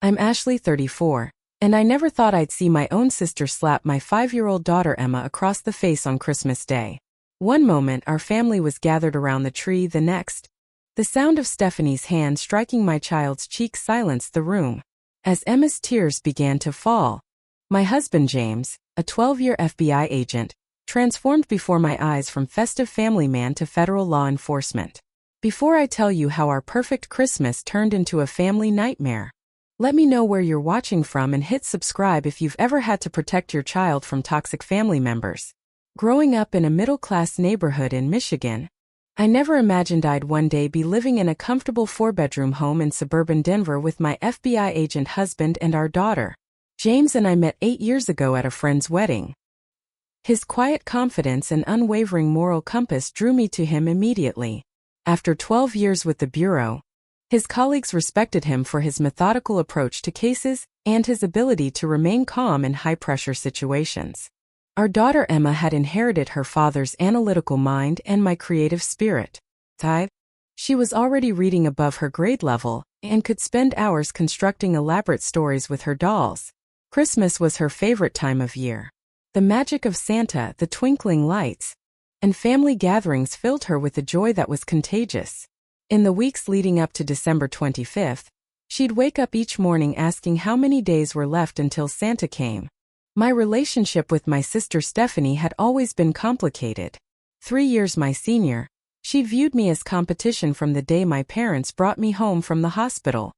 I'm Ashley, 34, and I never thought I'd see my own sister slap my 5-year-old daughter Emma across the face on Christmas Day. One moment our family was gathered around the tree, the next, the sound of Stephanie's hand striking my child's cheek silenced the room. As Emma's tears began to fall, my husband James, a 12-year FBI agent, transformed before my eyes from festive family man to federal law enforcement. Before I tell you how our perfect Christmas turned into a family nightmare, let me know where you're watching from and hit subscribe if you've ever had to protect your child from toxic family members. Growing up in a middle-class neighborhood in Michigan, I never imagined I'd one day be living in a comfortable 4-bedroom home in suburban Denver with my FBI agent husband and our daughter. James and I met 8 years ago at a friend's wedding. His quiet confidence and unwavering moral compass drew me to him immediately. After 12 years with the Bureau, his colleagues respected him for his methodical approach to cases and his ability to remain calm in high-pressure situations. Our daughter Emma had inherited her father's analytical mind and my creative spirit. She was already reading above her grade level and could spend hours constructing elaborate stories with her dolls. Christmas was her favorite time of year. The magic of Santa, the twinkling lights, and family gatherings filled her with a joy that was contagious. In the weeks leading up to December 25th, she'd wake up each morning asking how many days were left until Santa came. My relationship with my sister Stephanie had always been complicated. 3 years my senior, she viewed me as competition from the day my parents brought me home from the hospital.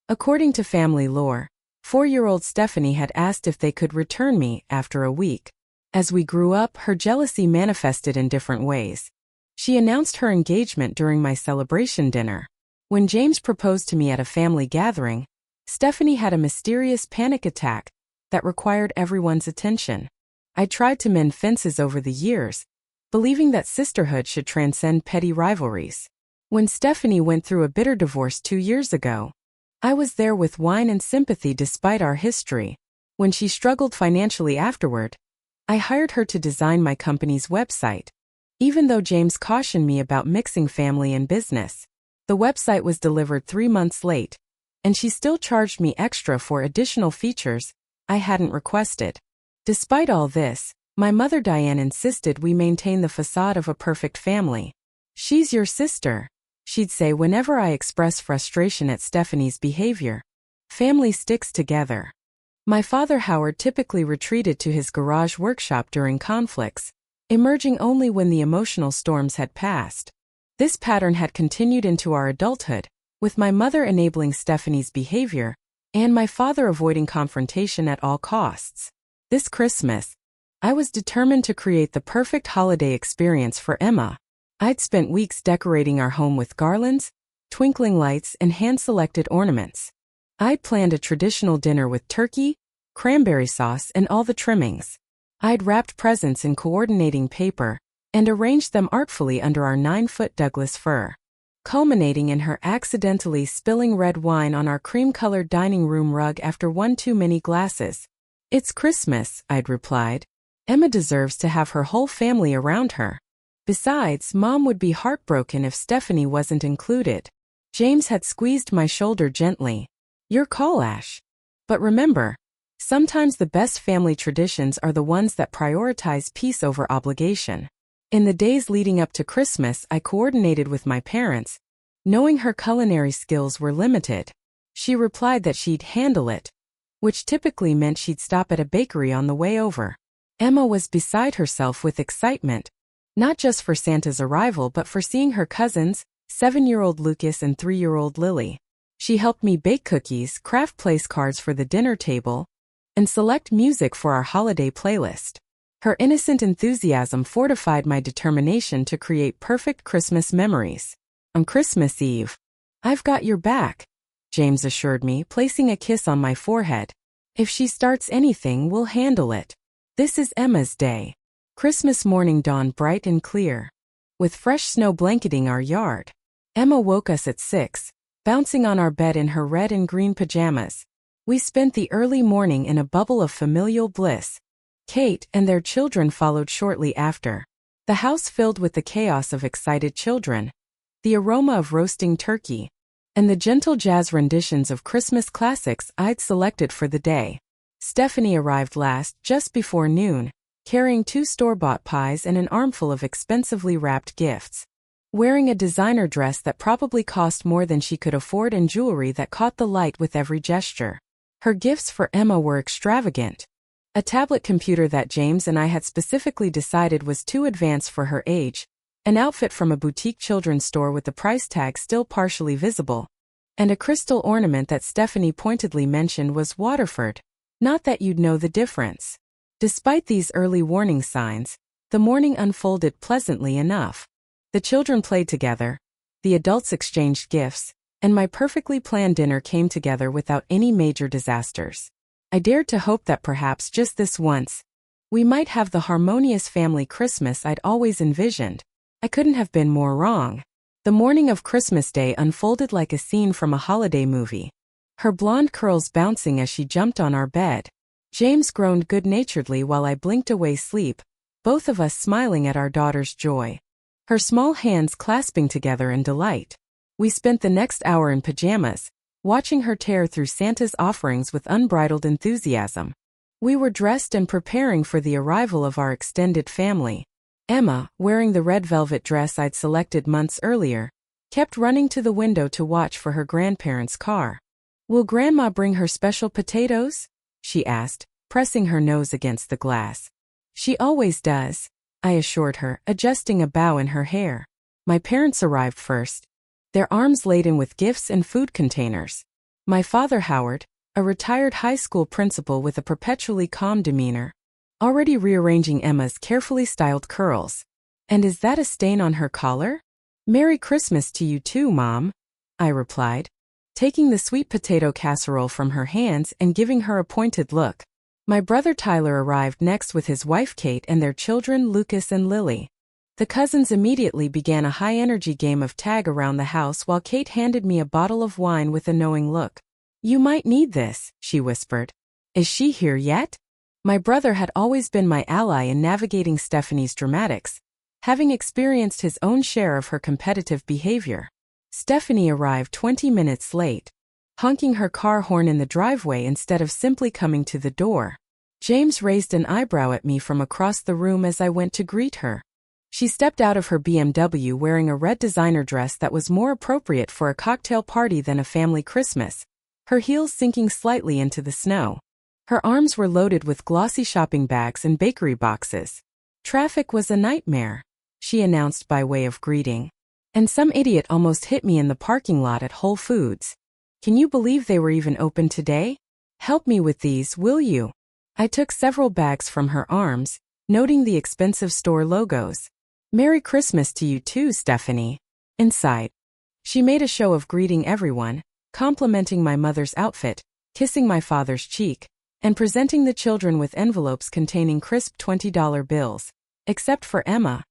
According to family lore, 4-year-old Stephanie had asked if they could return me after a week. As we grew up, her jealousy manifested in different ways. She announced her engagement during my celebration dinner. When James proposed to me at a family gathering, Stephanie had a mysterious panic attack that required everyone's attention. I tried to mend fences over the years, believing that sisterhood should transcend petty rivalries. When Stephanie went through a bitter divorce 2 years ago, I was there with wine and sympathy despite our history. When she struggled financially afterward, I hired her to design my company's website. Even though James cautioned me about mixing family and business, the website was delivered 3 months late, and she still charged me extra for additional features I hadn't requested. Despite all this, my mother Diane insisted we maintain the facade of a perfect family. "She's your sister," she'd say whenever I express frustration at Stephanie's behavior. Family sticks together. My father Howard typically retreated to his garage workshop during conflicts, emerging only when the emotional storms had passed. This pattern had continued into our adulthood, with my mother enabling Stephanie's behavior, and my father avoiding confrontation at all costs. This Christmas, I was determined to create the perfect holiday experience for Emma. I'd spent weeks decorating our home with garlands, twinkling lights, and hand-selected ornaments. I'd planned a traditional dinner with turkey, cranberry sauce, and all the trimmings. I'd wrapped presents in coordinating paper and arranged them artfully under our 9-foot Douglas fir, culminating in her accidentally spilling red wine on our cream-colored dining room rug after one too many glasses. "It's Christmas," I'd replied. "Emma deserves to have her whole family around her. Besides, Mom would be heartbroken if Stephanie wasn't included." James had squeezed my shoulder gently. "Your call, Ash. But remember, sometimes the best family traditions are the ones that prioritize peace over obligation." In the days leading up to Christmas, I coordinated with my parents, knowing her culinary skills were limited. She replied that she'd handle it, which typically meant she'd stop at a bakery on the way over. Emma was beside herself with excitement, not just for Santa's arrival but for seeing her cousins, 7-year-old Lucas and 3-year-old Lily. She helped me bake cookies, craft place cards for the dinner table, and select music for our holiday playlist. Her innocent enthusiasm fortified my determination to create perfect Christmas memories. On Christmas Eve, "I've got your back," James assured me, placing a kiss on my forehead. "If she starts anything, we'll handle it. This is Emma's day." Christmas morning dawned bright and clear, with fresh snow blanketing our yard. Emma woke us at 6, bouncing on our bed in her red and green pajamas. We spent the early morning in a bubble of familial bliss. Kate and their children followed shortly after. The house filled with the chaos of excited children, the aroma of roasting turkey, and the gentle jazz renditions of Christmas classics I'd selected for the day. Stephanie arrived last, just before noon, carrying 2 store-bought pies and an armful of expensively wrapped gifts. Wearing a designer dress that probably cost more than she could afford and jewelry that caught the light with every gesture. Her gifts for Emma were extravagant. A tablet computer that James and I had specifically decided was too advanced for her age, an outfit from a boutique children's store with the price tag still partially visible, and a crystal ornament that Stephanie pointedly mentioned was Waterford. Not that you'd know the difference. Despite these early warning signs, the morning unfolded pleasantly enough. The children played together, the adults exchanged gifts, and my perfectly planned dinner came together without any major disasters. I dared to hope that perhaps just this once, we might have the harmonious family Christmas I'd always envisioned. I couldn't have been more wrong. The morning of Christmas Day unfolded like a scene from a holiday movie. Her blonde curls bouncing as she jumped on our bed. James groaned good-naturedly while I blinked away sleep, both of us smiling at our daughter's joy. Her small hands clasping together in delight. We spent the next hour in pajamas, watching her tear through Santa's offerings with unbridled enthusiasm. We were dressed and preparing for the arrival of our extended family. Emma, wearing the red velvet dress I'd selected months earlier, kept running to the window to watch for her grandparents' car. "Will Grandma bring her special potatoes?" she asked, pressing her nose against the glass. "She always does," I assured her, adjusting a bow in her hair. My parents arrived first, their arms laden with gifts and food containers. My father, Howard, a retired high school principal with a perpetually calm demeanor, already rearranging Emma's carefully styled curls. "And is that a stain on her collar?" "Merry Christmas to you too, Mom," I replied, taking the sweet potato casserole from her hands and giving her a pointed look. My brother Tyler arrived next with his wife Kate and their children Lucas and Lily. The cousins immediately began a high-energy game of tag around the house while Kate handed me a bottle of wine with a knowing look. "You might need this," she whispered. "Is she here yet?" My brother had always been my ally in navigating Stephanie's dramatics, having experienced his own share of her competitive behavior. Stephanie arrived 20 minutes late, honking her car horn in the driveway instead of simply coming to the door. James raised an eyebrow at me from across the room as I went to greet her. She stepped out of her BMW wearing a red designer dress that was more appropriate for a cocktail party than a family Christmas, her heels sinking slightly into the snow. Her arms were loaded with glossy shopping bags and bakery boxes. "Traffic was a nightmare," she announced by way of greeting. "And some idiot almost hit me in the parking lot at Whole Foods. Can you believe they were even open today? Help me with these, will you?" I took several bags from her arms, noting the expensive store logos. "Merry Christmas to you too, Stephanie." Inside, she made a show of greeting everyone, complimenting my mother's outfit, kissing my father's cheek, and presenting the children with envelopes containing crisp $20 bills, except for Emma,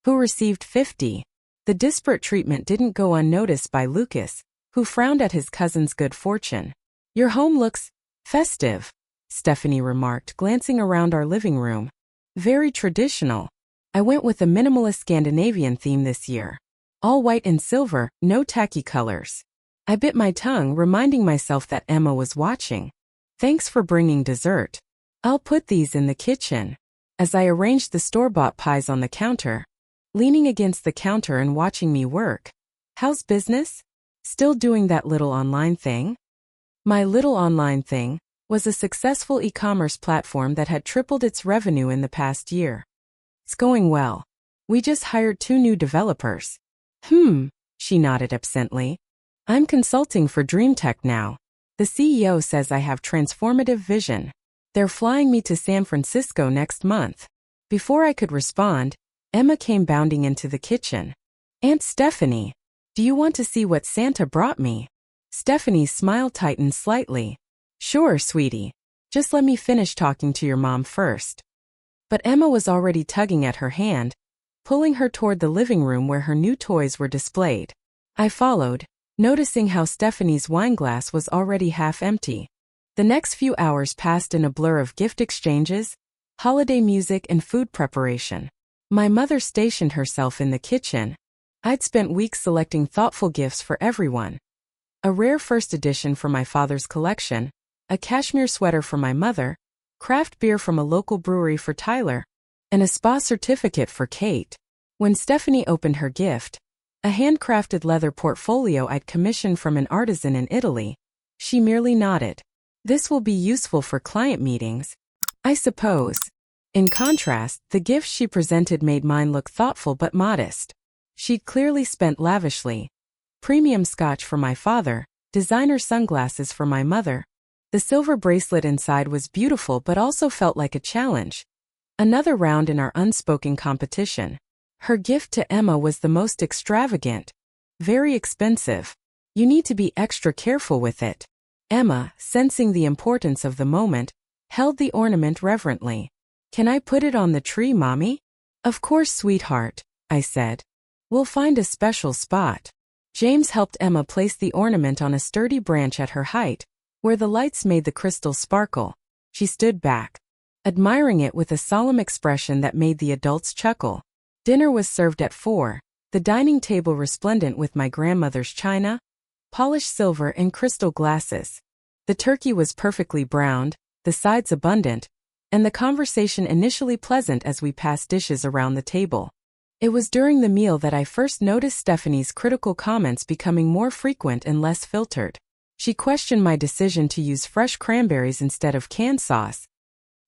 who received 50. The disparate treatment didn't go unnoticed by Lucas, who frowned at his cousin's good fortune. "Your home looks festive," Stephanie remarked, glancing around our living room. "Very traditional. I went with a minimalist Scandinavian theme this year. All white and silver, no tacky colors." I bit my tongue, reminding myself that Emma was watching. "Thanks for bringing dessert. I'll put these in the kitchen." As I arranged the store-bought pies on the counter, leaning against the counter and watching me work. "How's business? Still doing that little online thing?" My little online thing was a successful e-commerce platform that had tripled its revenue in the past year. "It's going well. We just hired 2 new developers." She nodded absently. "I'm consulting for DreamTech now. The CEO says I have transformative vision. They're flying me to San Francisco next month." Before I could respond, Emma came bounding into the kitchen. "Aunt Stephanie, do you want to see what Santa brought me?" Stephanie's smile tightened slightly. "Sure, sweetie. Just let me finish talking to your mom first." But Emma was already tugging at her hand, pulling her toward the living room where her new toys were displayed. I followed, noticing how Stephanie's wineglass was already half empty. The next few hours passed in a blur of gift exchanges, holiday music, and food preparation. My mother stationed herself in the kitchen. I'd spent weeks selecting thoughtful gifts for everyone. a rare first edition from my father's collection, a cashmere sweater for my mother, craft beer from a local brewery for Tyler, and a spa certificate for Kate. When Stephanie opened her gift, a handcrafted leather portfolio I'd commissioned from an artisan in Italy, she merely nodded. This will be useful for client meetings, I suppose. In contrast, the gifts she presented made mine look thoughtful but modest. She'd clearly spent lavishly. Premium scotch for my father, designer sunglasses for my mother. The silver bracelet inside was beautiful but also felt like a challenge. Another round in our unspoken competition. Her gift to Emma was the most extravagant. Very expensive. You need to be extra careful with it. Emma, sensing the importance of the moment, held the ornament reverently. Can I put it on the tree, Mommy? Of course, sweetheart, I said. We'll find a special spot. James helped Emma place the ornament on a sturdy branch at her height, where the lights made the crystal sparkle. She stood back, admiring it with a solemn expression that made the adults chuckle. Dinner was served at 4, the dining table resplendent with my grandmother's china, polished silver and crystal glasses. The turkey was perfectly browned, the sides abundant, and the conversation initially pleasant as we passed dishes around the table. It was during the meal that I first noticed Stephanie's critical comments becoming more frequent and less filtered. She questioned my decision to use fresh cranberries instead of canned sauce.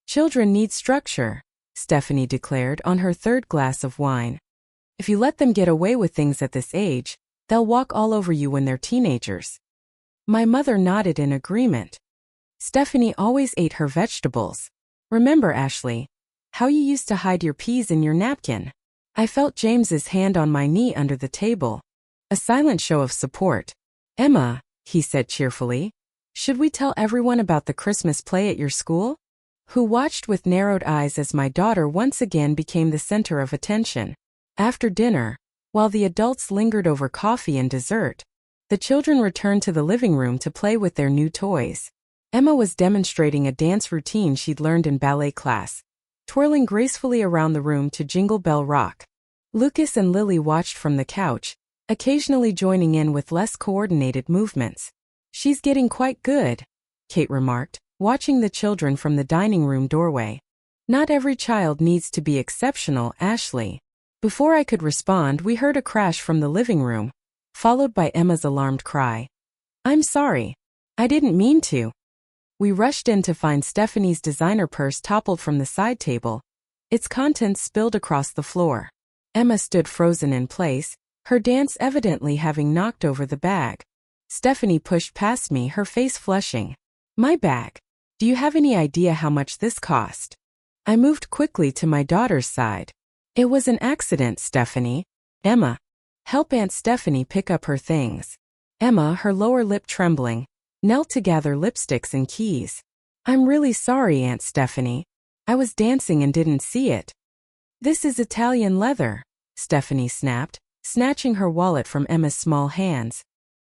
Children need structure, Stephanie declared on her third glass of wine. If you let them get away with things at this age, they'll walk all over you when they're teenagers. My mother nodded in agreement. Stephanie always ate her vegetables. Remember, Ashley, how you used to hide your peas in your napkin? I felt James's hand on my knee under the table. A silent show of support. Emma, he said cheerfully, should we tell everyone about the Christmas play at your school? Who watched with narrowed eyes as my daughter once again became the center of attention. After dinner, while the adults lingered over coffee and dessert, the children returned to the living room to play with their new toys. Emma was demonstrating a dance routine she'd learned in ballet class, twirling gracefully around the room to Jingle Bell Rock. Lucas and Lily watched from the couch, occasionally joining in with less coordinated movements. She's getting quite good, Kate remarked, watching the children from the dining room doorway. Not every child needs to be exceptional, Ashley. Before I could respond, we heard a crash from the living room, followed by Emma's alarmed cry. I'm sorry. I didn't mean to. We rushed in to find Stephanie's designer purse toppled from the side table, its contents spilled across the floor. Emma stood frozen in place, her dance evidently having knocked over the bag. Stephanie pushed past me, her face flushing. My bag. Do you have any idea how much this cost? I moved quickly to my daughter's side. It was an accident, Stephanie. Emma, help Aunt Stephanie pick up her things. Emma, her lower lip trembling, knelt to gather lipsticks and keys. I'm really sorry, Aunt Stephanie. I was dancing and didn't see it. This is Italian leather, Stephanie snapped, snatching her wallet from Emma's small hands.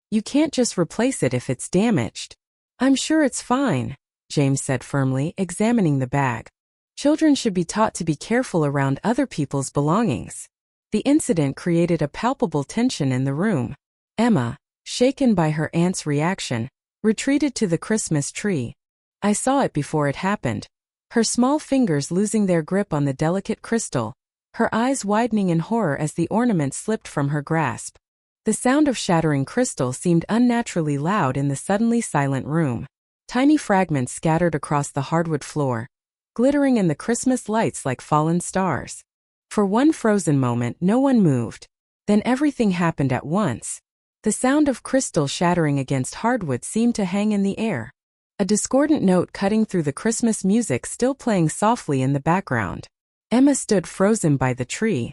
You can't just replace it if it's damaged. I'm sure it's fine, James said firmly, examining the bag. Children should be taught to be careful around other people's belongings. The incident created a palpable tension in the room. Emma, shaken by her aunt's reaction, retreated to the Christmas tree. I saw it before it happened. Her small fingers losing their grip on the delicate crystal, her eyes widening in horror as the ornament slipped from her grasp. The sound of shattering crystal seemed unnaturally loud in the suddenly silent room. Tiny fragments scattered across the hardwood floor, glittering in the Christmas lights like fallen stars. For one frozen moment, no one moved. Then everything happened at once. The sound of crystal shattering against hardwood seemed to hang in the air. A discordant note cutting through the Christmas music still playing softly in the background. Emma stood frozen by the tree,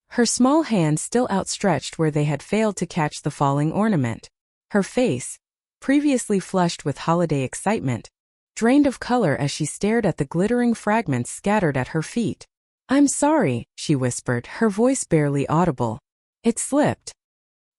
her small hands still outstretched where they had failed to catch the falling ornament. Her face, previously flushed with holiday excitement, drained of color as she stared at the glittering fragments scattered at her feet. I'm sorry, she whispered, her voice barely audible. It slipped.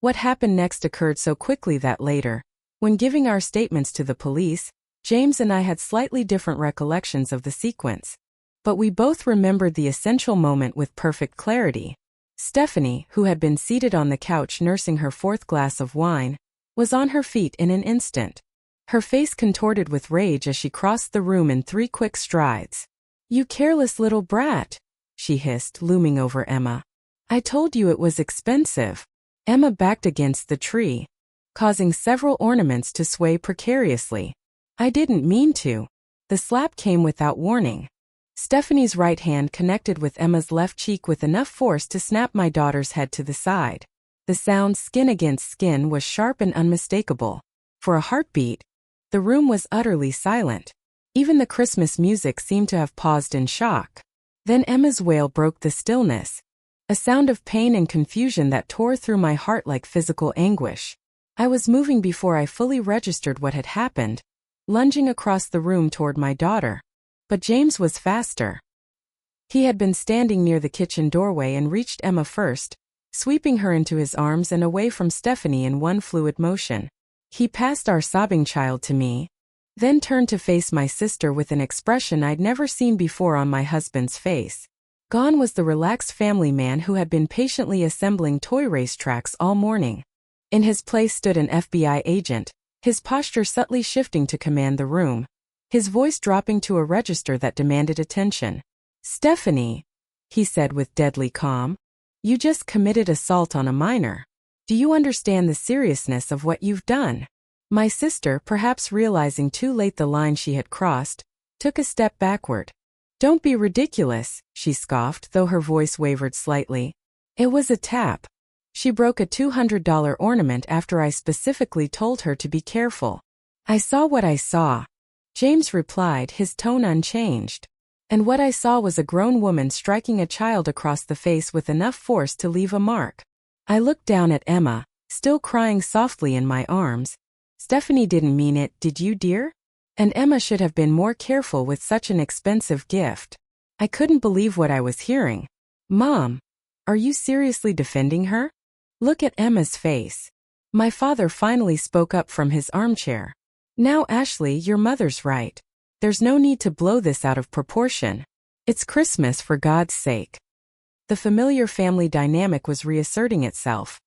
What happened next occurred so quickly that later, when giving our statements to the police, James and I had slightly different recollections of the sequence. But we both remembered the essential moment with perfect clarity. Stephanie, who had been seated on the couch nursing her fourth glass of wine, was on her feet in an instant. Her face contorted with rage as she crossed the room in 3 quick strides. "You careless little brat," she hissed, looming over Emma. "I told you it was expensive." Emma backed against the tree, causing several ornaments to sway precariously. "I didn't mean to." The slap came without warning. Stephanie's right hand connected with Emma's left cheek with enough force to snap my daughter's head to the side. The sound skin against skin was sharp and unmistakable. For a heartbeat, the room was utterly silent. Even the Christmas music seemed to have paused in shock. Then Emma's wail broke the stillness, a sound of pain and confusion that tore through my heart like physical anguish. I was moving before I fully registered what had happened, lunging across the room toward my daughter. But James was faster. He had been standing near the kitchen doorway and reached Emma first, sweeping her into his arms and away from Stephanie in one fluid motion. He passed our sobbing child to me, then turned to face my sister with an expression I'd never seen before on my husband's face. Gone was the relaxed family man who had been patiently assembling toy racetracks all morning. In his place stood an FBI agent, his posture subtly shifting to command the room, his voice dropping to a register that demanded attention. "Stephanie," he said with deadly calm, "you just committed assault on a minor. Do you understand the seriousness of what you've done?" My sister, perhaps realizing too late the line she had crossed, took a step backward. "Don't be ridiculous," she scoffed, though her voice wavered slightly. "It was a tap. She broke a $200 ornament after I specifically told her to be careful." "I saw what I saw," James replied, his tone unchanged. "And what I saw was a grown woman striking a child across the face with enough force to leave a mark." I looked down at Emma, still crying softly in my arms. "Stephanie didn't mean it, did you, dear?" And Emma should have been more careful with such an expensive gift. I couldn't believe what I was hearing. "Mom, are you seriously defending her? Look at Emma's face." My father finally spoke up from his armchair. "Now Ashley, your mother's right. There's no need to blow this out of proportion. It's Christmas, for God's sake." The familiar family dynamic was reasserting itself.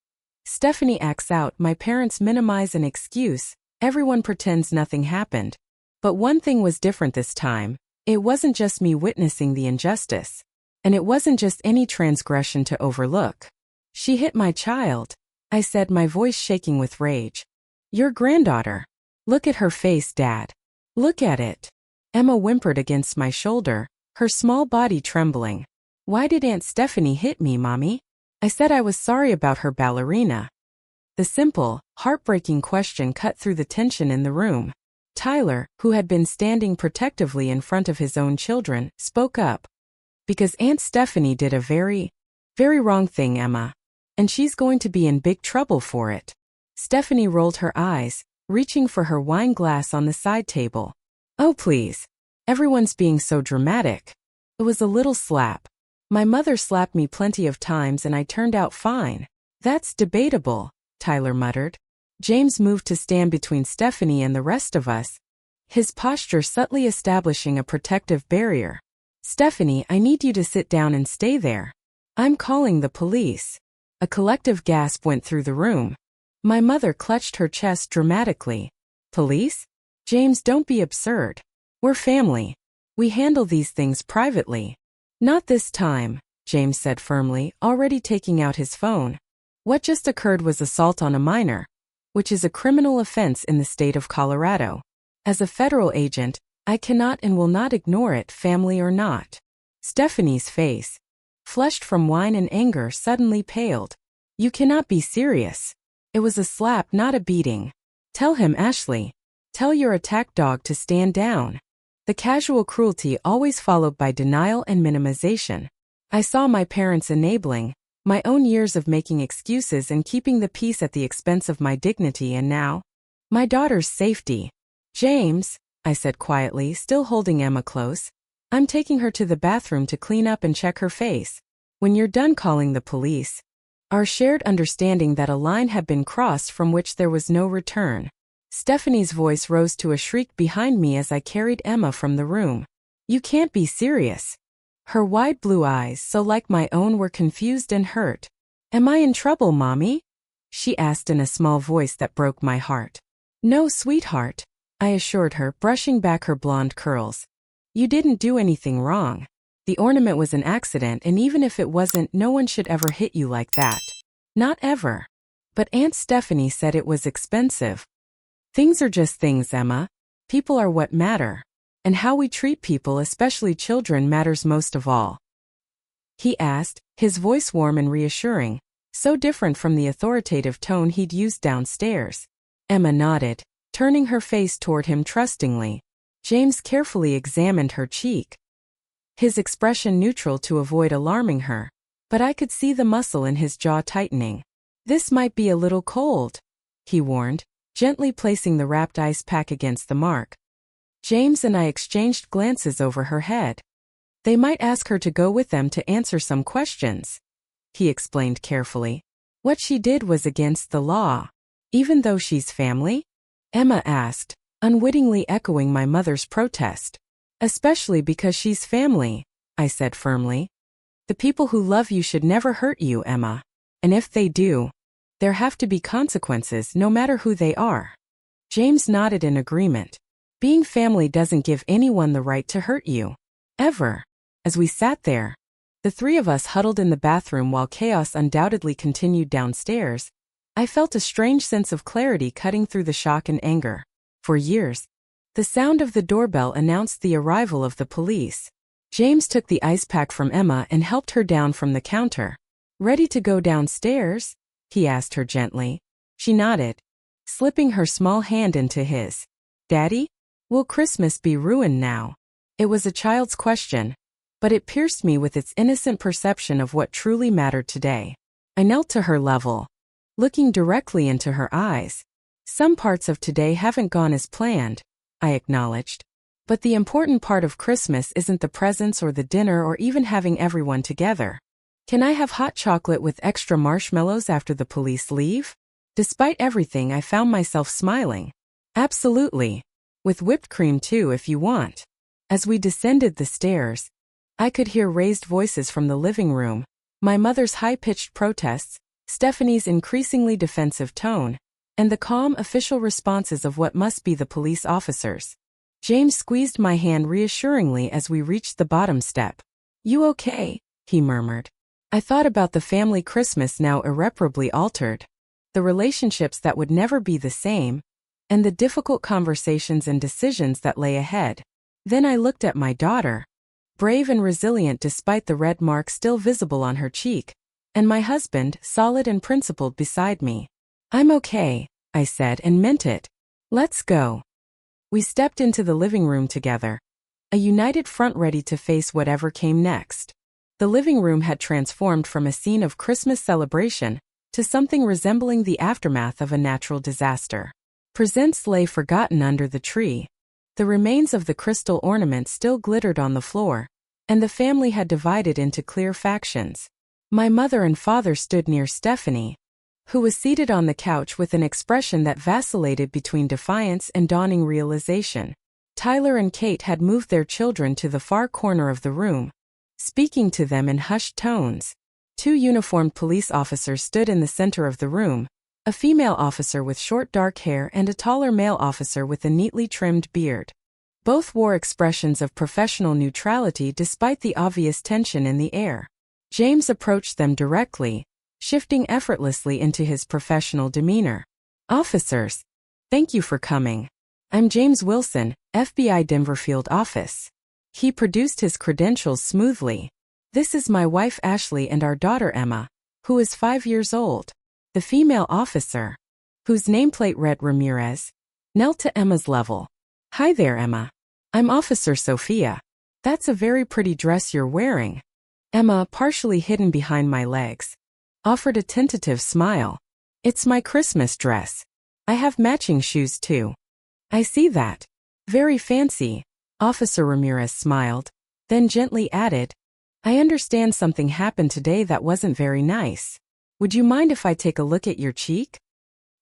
Stephanie acts out, my parents minimize an excuse, everyone pretends nothing happened. But one thing was different this time. It wasn't just me witnessing the injustice. And it wasn't just any transgression to overlook. "She hit my child," I said, my voice shaking with rage. "Your granddaughter. Look at her face, Dad. Look at it." Emma whimpered against my shoulder, her small body trembling. "Why did Aunt Stephanie hit me, Mommy?" I said I was sorry about her ballerina. The simple, heartbreaking question cut through the tension in the room. Tyler, who had been standing protectively in front of his own children, spoke up. "Because Aunt Stephanie did a very, very wrong thing, Emma. And she's going to be in big trouble for it." Stephanie rolled her eyes, reaching for her wine glass on the side table. "Oh please. Everyone's being so dramatic." It was a little slap. My mother slapped me plenty of times and I turned out fine. "That's debatable," Tyler muttered. James moved to stand between Stephanie and the rest of us, his posture subtly establishing a protective barrier. "Stephanie, I need you to sit down and stay there. I'm calling the police." A collective gasp went through the room. My mother clutched her chest dramatically. "Police? James, don't be absurd. We're family. We handle these things privately." "Not this time," James said firmly, already taking out his phone. "What just occurred was assault on a minor, which is a criminal offense in the state of Colorado. As a federal agent, I cannot and will not ignore it, family or not." Stephanie's face, flushed from wine and anger, suddenly paled. "You cannot be serious. It was a slap, not a beating. Tell him, Ashley. Tell your attack dog to stand down." The casual cruelty always followed by denial and minimization. I saw my parents enabling, my own years of making excuses and keeping the peace at the expense of my dignity, and now, my daughter's safety. "James," I said quietly, still holding Emma close, "I'm taking her to the bathroom to clean up and check her face. When you're done calling the police." Our shared understanding that a line had been crossed from which there was no return. Stephanie's voice rose to a shriek behind me as I carried Emma from the room. "You can't be serious." Her wide blue eyes, so like my own, were confused and hurt. "Am I in trouble, Mommy?" she asked in a small voice that broke my heart. No, sweetheart, I assured her, brushing back her blonde curls. You didn't do anything wrong. The ornament was an accident, and even if it wasn't, no one should ever hit you like that. Not ever. But Aunt Stephanie said it was expensive. Things are just things, Emma. People are what matter. And how we treat people, especially children, matters most of all. He asked, his voice warm and reassuring, so different from the authoritative tone he'd used downstairs. Emma nodded, turning her face toward him trustingly. James carefully examined her cheek, his expression neutral to avoid alarming her, but I could see the muscle in his jaw tightening. This might be a little cold, he warned, gently placing the wrapped ice pack against the mark. James and I exchanged glances over her head. They might ask her to go with them to answer some questions, he explained carefully. What she did was against the law. Even though she's family? Emma asked, unwittingly echoing my mother's protest. Especially because she's family, I said firmly. The people who love you should never hurt you, Emma. And if they do, there have to be consequences, no matter who they are. James nodded in agreement. Being family doesn't give anyone the right to hurt you. Ever. As we sat there, the three of us huddled in the bathroom while chaos undoubtedly continued downstairs, I felt a strange sense of clarity cutting through the shock and anger. For years, the sound of the doorbell announced the arrival of the police. James took the ice pack from Emma and helped her down from the counter. Ready to go downstairs? He asked her gently. She nodded, slipping her small hand into his. Daddy? Will Christmas be ruined now? It was a child's question, but it pierced me with its innocent perception of what truly mattered today. I knelt to her level, looking directly into her eyes. Some parts of today haven't gone as planned, I acknowledged. But the important part of Christmas isn't the presents or the dinner or even having everyone together. Can I have hot chocolate with extra marshmallows after the police leave? Despite everything, I found myself smiling. Absolutely. With whipped cream too if you want. As we descended the stairs, I could hear raised voices from the living room, my mother's high-pitched protests, Stephanie's increasingly defensive tone, and the calm official responses of what must be the police officers. James squeezed my hand reassuringly as we reached the bottom step. You okay? He murmured. I thought about the family Christmas now irreparably altered, the relationships that would never be the same, and the difficult conversations and decisions that lay ahead. Then I looked at my daughter, brave and resilient despite the red mark still visible on her cheek, and my husband, solid and principled beside me. I'm okay, I said and meant it. Let's go. We stepped into the living room together, a united front ready to face whatever came next. The living room had transformed from a scene of Christmas celebration to something resembling the aftermath of a natural disaster. Presents lay forgotten under the tree. The remains of the crystal ornament still glittered on the floor, and the family had divided into clear factions. My mother and father stood near Stephanie, who was seated on the couch with an expression that vacillated between defiance and dawning realization. Tyler and Kate had moved their children to the far corner of the room, speaking to them in hushed tones. Two uniformed police officers stood in the center of the room, a female officer with short dark hair and a taller male officer with a neatly trimmed beard. Both wore expressions of professional neutrality despite the obvious tension in the air. James approached them directly, shifting effortlessly into his professional demeanor. Officers, thank you for coming. I'm James Wilson, FBI Denver Field Office. He produced his credentials smoothly. This is my wife Ashley and our daughter Emma, who is 5 years old. The female officer, whose nameplate read Ramirez, knelt to Emma's level. Hi there, Emma. I'm Officer Sophia. That's a very pretty dress you're wearing. Emma, partially hidden behind my legs, offered a tentative smile. It's my Christmas dress. I have matching shoes too. I see that. Very fancy. Officer Ramirez smiled, then gently added, I understand something happened today that wasn't very nice. Would you mind if I take a look at your cheek?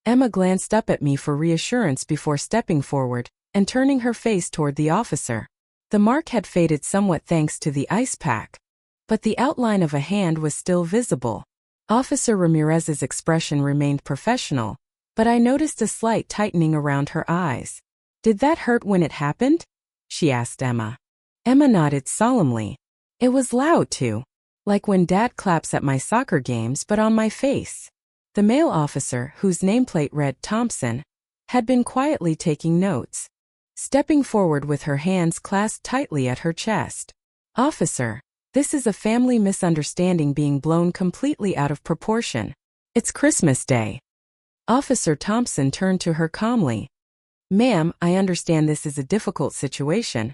Emma glanced up at me for reassurance before stepping forward and turning her face toward the officer. The mark had faded somewhat thanks to the ice pack, but the outline of a hand was still visible. Officer Ramirez's expression remained professional, but I noticed a slight tightening around her eyes. Did that hurt when it happened? She asked Emma. Emma nodded solemnly. It was loud too, like when Dad claps at my soccer games but on my face. The male officer, whose nameplate read Thompson, had been quietly taking notes, stepping forward with her hands clasped tightly at her chest. Officer, this is a family misunderstanding being blown completely out of proportion. It's Christmas Day. Officer Thompson turned to her calmly. Ma'am, I understand this is a difficult situation,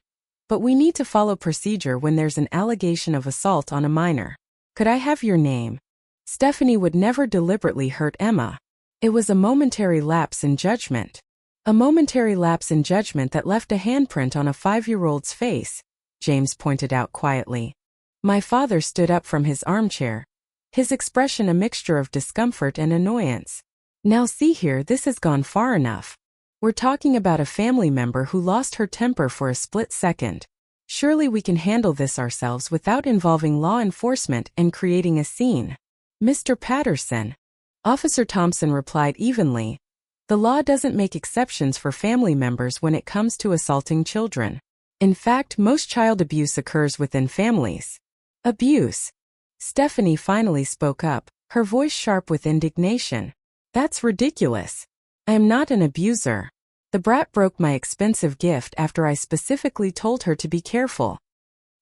but we need to follow procedure when there's an allegation of assault on a minor. Could I have your name? Stephanie would never deliberately hurt Emma. It was a momentary lapse in judgment. A momentary lapse in judgment that left a handprint on a 5-year-old's face, James pointed out quietly. My father stood up from his armchair, his expression a mixture of discomfort and annoyance. Now see here, this has gone far enough. We're talking about a family member who lost her temper for a split second. Surely we can handle this ourselves without involving law enforcement and creating a scene. Mr. Patterson. Officer Thompson replied evenly. The law doesn't make exceptions for family members when it comes to assaulting children. In fact, most child abuse occurs within families. Abuse. Stephanie finally spoke up, her voice sharp with indignation. That's ridiculous. I am not an abuser. The brat broke my expensive gift after I specifically told her to be careful.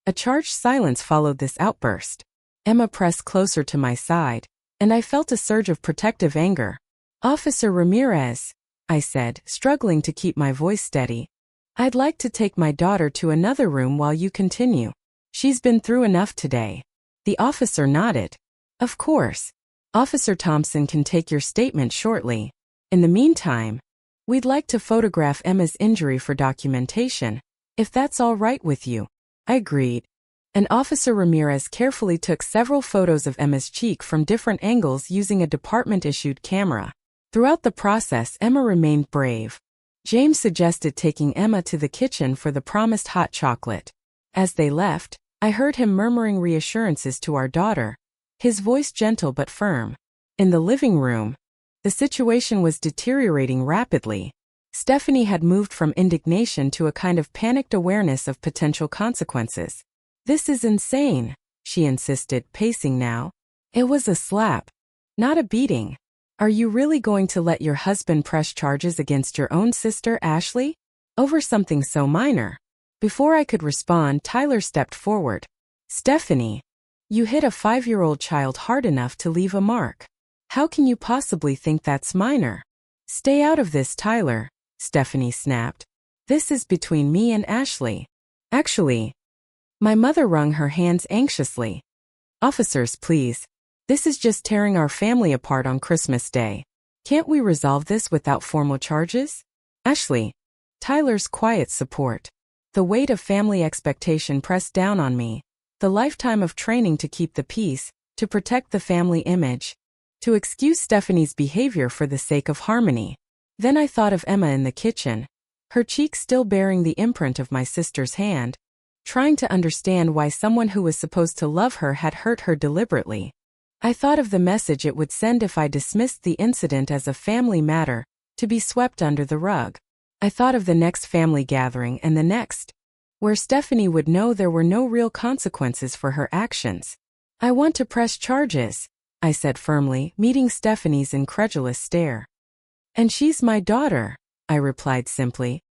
A charged silence followed this outburst. Emma pressed closer to my side, and I felt a surge of protective anger. Officer Ramirez, I said, struggling to keep my voice steady. I'd like to take my daughter to another room while you continue. She's been through enough today. The officer nodded. Of course. Officer Thompson can take your statement shortly. In the meantime, we'd like to photograph Emma's injury for documentation, if that's all right with you. I agreed. And Officer Ramirez carefully took several photos of Emma's cheek from different angles using a department-issued camera. Throughout the process, Emma remained brave. James suggested taking Emma to the kitchen for the promised hot chocolate. As they left, I heard him murmuring reassurances to our daughter, his voice gentle but firm. In the living room, the situation was deteriorating rapidly. Stephanie had moved from indignation to a kind of panicked awareness of potential consequences. This is insane, she insisted, pacing now. It was a slap, not a beating. Are you really going to let your husband press charges against your own sister, Ashley? Over something so minor? Before I could respond, Tyler stepped forward. Stephanie, you hit a 5-year-old child hard enough to leave a mark. How can you possibly think that's minor? Stay out of this, Tyler, Stephanie snapped. This is between me and Ashley. Actually, my mother wrung her hands anxiously. Officers, please. This is just tearing our family apart on Christmas Day. Can't we resolve this without formal charges? Ashley. Tyler's quiet support. The weight of family expectation pressed down on me. The lifetime of training to keep the peace, to protect the family image, to excuse Stephanie's behavior for the sake of harmony. Then I thought of Emma in the kitchen, her cheek still bearing the imprint of my sister's hand, trying to understand why someone who was supposed to love her had hurt her deliberately. I thought of the message it would send if I dismissed the incident as a family matter, to be swept under the rug. I thought of the next family gathering and the next, where Stephanie would know there were no real consequences for her actions. I want to press charges, I said firmly, meeting Stephanie's incredulous stare. And she's my daughter, I replied simply.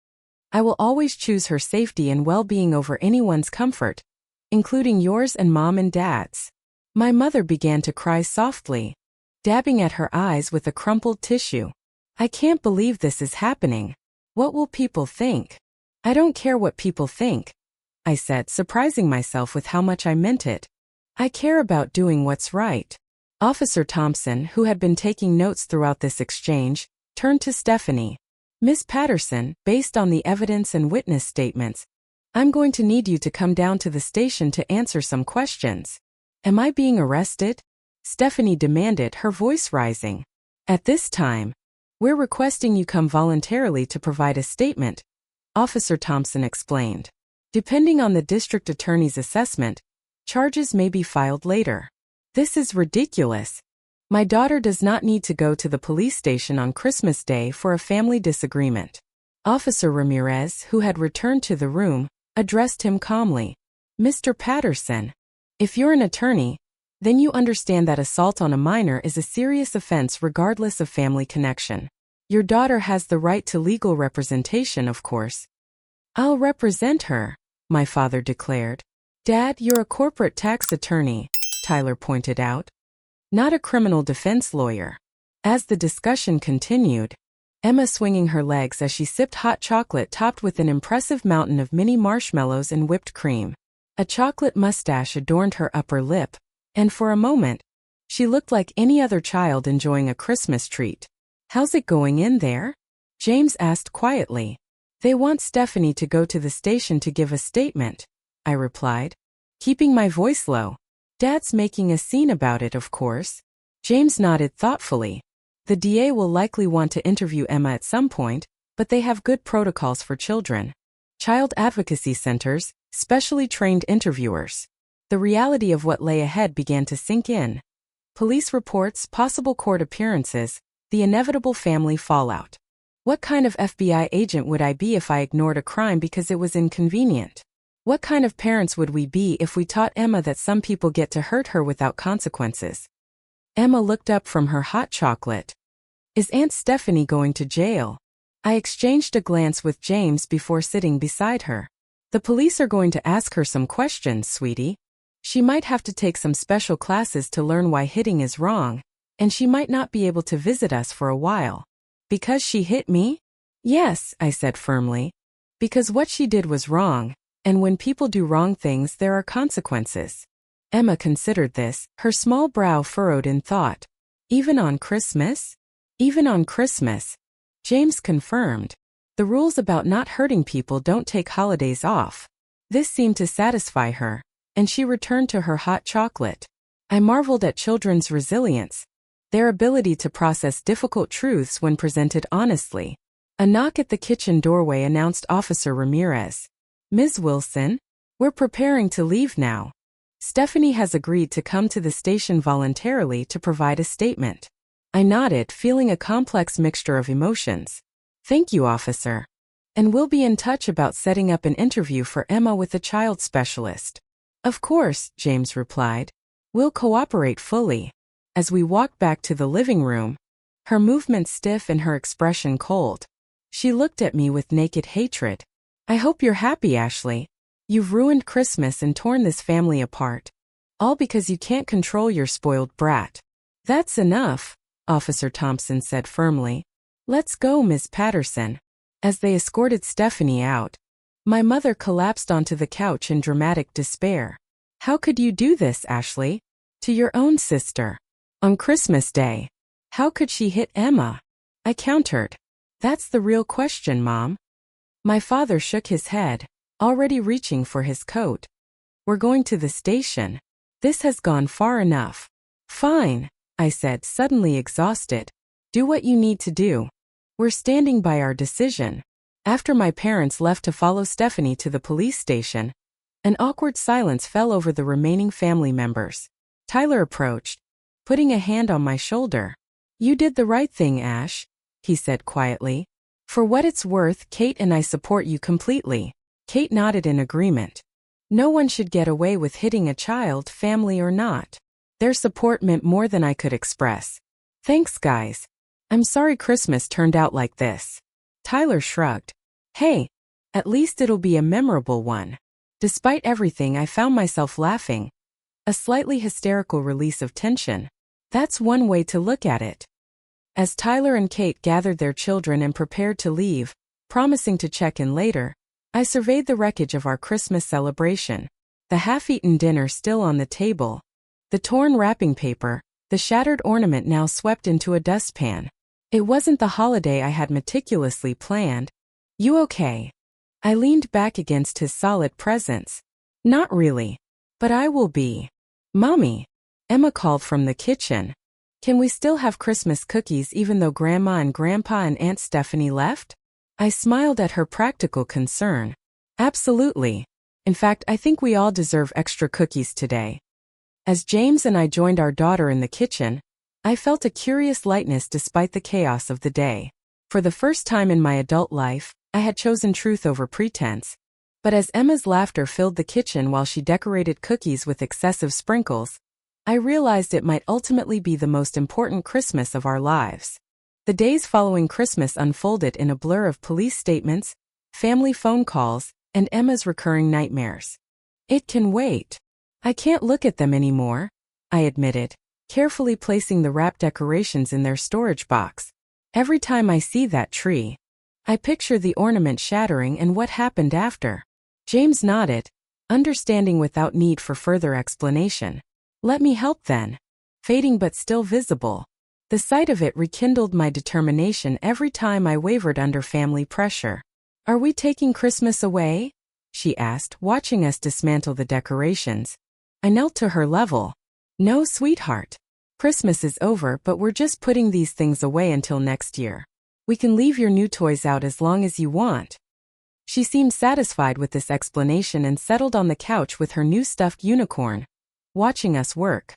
I will always choose her safety and well-being over anyone's comfort, including yours and Mom and Dad's. My mother began to cry softly, dabbing at her eyes with a crumpled tissue. I can't believe this is happening. What will people think? I don't care what people think, I said, surprising myself with how much I meant it. I care about doing what's right. Officer Thompson, who had been taking notes throughout this exchange, turned to Stephanie. Miss Patterson, based on the evidence and witness statements, I'm going to need you to come down to the station to answer some questions. Am I being arrested? Stephanie demanded, her voice rising. At this time, we're requesting you come voluntarily to provide a statement, Officer Thompson explained. Depending on the district attorney's assessment, charges may be filed later. This is ridiculous. My daughter does not need to go to the police station on Christmas Day for a family disagreement. Officer Ramirez, who had returned to the room, addressed him calmly. Mr. Patterson, if you're an attorney, then you understand that assault on a minor is a serious offense regardless of family connection. Your daughter has the right to legal representation, of course. I'll represent her, my father declared. Dad, you're a corporate tax attorney, Tyler pointed out. Not a criminal defense lawyer. As the discussion continued, Emma swinging her legs as she sipped hot chocolate topped with an impressive mountain of mini marshmallows and whipped cream. A chocolate mustache adorned her upper lip, and for a moment, she looked like any other child enjoying a Christmas treat. How's it going in there? James asked quietly. They want Stephanie to go to the station to give a statement, I replied, keeping my voice low. Dad's making a scene about it, of course. James nodded thoughtfully. The DA will likely want to interview Emma at some point, but they have good protocols for children. Child advocacy centers, specially trained interviewers. The reality of what lay ahead began to sink in. Police reports, possible court appearances, the inevitable family fallout. What kind of FBI agent would I be if I ignored a crime because it was inconvenient? What kind of parents would we be if we taught Emma that some people get to hurt her without consequences? Emma looked up from her hot chocolate. Is Aunt Stephanie going to jail? I exchanged a glance with James before sitting beside her. The police are going to ask her some questions, sweetie. She might have to take some special classes to learn why hitting is wrong, and she might not be able to visit us for a while. Because she hit me? Yes, I said firmly. Because what she did was wrong, and when people do wrong things there are consequences. Emma considered this, her small brow furrowed in thought. Even on Christmas? Even on Christmas. James confirmed. The rules about not hurting people don't take holidays off. This seemed to satisfy her, and she returned to her hot chocolate. I marveled at children's resilience, their ability to process difficult truths when presented honestly. A knock at the kitchen doorway announced Officer Ramirez. Ms. Wilson, we're preparing to leave now. Stephanie has agreed to come to the station voluntarily to provide a statement. I nodded, feeling a complex mixture of emotions. Thank you, officer. And we'll be in touch about setting up an interview for Emma with a child specialist. Of course, James replied. We'll cooperate fully. As we walked back to the living room, her movements stiff and her expression cold, she looked at me with naked hatred. I hope you're happy, Ashley. You've ruined Christmas and torn this family apart. All because you can't control your spoiled brat. That's enough, Officer Thompson said firmly. Let's go, Ms. Patterson. As they escorted Stephanie out, my mother collapsed onto the couch in dramatic despair. How could you do this, Ashley? To your own sister. On Christmas Day. How could she hit Emma? I countered. That's the real question, Mom. My father shook his head, already reaching for his coat. We're going to the station. This has gone far enough. Fine, I said, suddenly exhausted. Do what you need to do. We're standing by our decision. After my parents left to follow Stephanie to the police station, an awkward silence fell over the remaining family members. Tyler approached, putting a hand on my shoulder. You did the right thing, Ash, he said quietly. For what it's worth, Kate and I support you completely. Kate nodded in agreement. No one should get away with hitting a child, family or not. Their support meant more than I could express. Thanks, guys. I'm sorry Christmas turned out like this. Tyler shrugged. Hey, at least it'll be a memorable one. Despite everything, I found myself laughing. A slightly hysterical release of tension. That's one way to look at it. As Tyler and Kate gathered their children and prepared to leave, promising to check in later, I surveyed the wreckage of our Christmas celebration. The half-eaten dinner still on the table. The torn wrapping paper, the shattered ornament now swept into a dustpan. It wasn't the holiday I had meticulously planned. You okay? I leaned back against his solid presence. Not really. But I will be. Mommy, Emma called from the kitchen. Can we still have Christmas cookies even though Grandma and Grandpa and Aunt Stephanie left? I smiled at her practical concern. Absolutely. In fact, I think we all deserve extra cookies today. As James and I joined our daughter in the kitchen, I felt a curious lightness despite the chaos of the day. For the first time in my adult life, I had chosen truth over pretense. But as Emma's laughter filled the kitchen while she decorated cookies with excessive sprinkles, I realized it might ultimately be the most important Christmas of our lives. The days following Christmas unfolded in a blur of police statements, family phone calls, and Emma's recurring nightmares. It can wait. I can't look at them anymore, I admitted, carefully placing the wrap decorations in their storage box. Every time I see that tree, I picture the ornament shattering and what happened after. James nodded, understanding without need for further explanation. Let me help then. Fading but still visible. The sight of it rekindled my determination every time I wavered under family pressure. Are we taking Christmas away? She asked, watching us dismantle the decorations. I knelt to her level. No, sweetheart. Christmas is over, but we're just putting these things away until next year. We can leave your new toys out as long as you want. She seemed satisfied with this explanation and settled on the couch with her new stuffed unicorn, watching us work.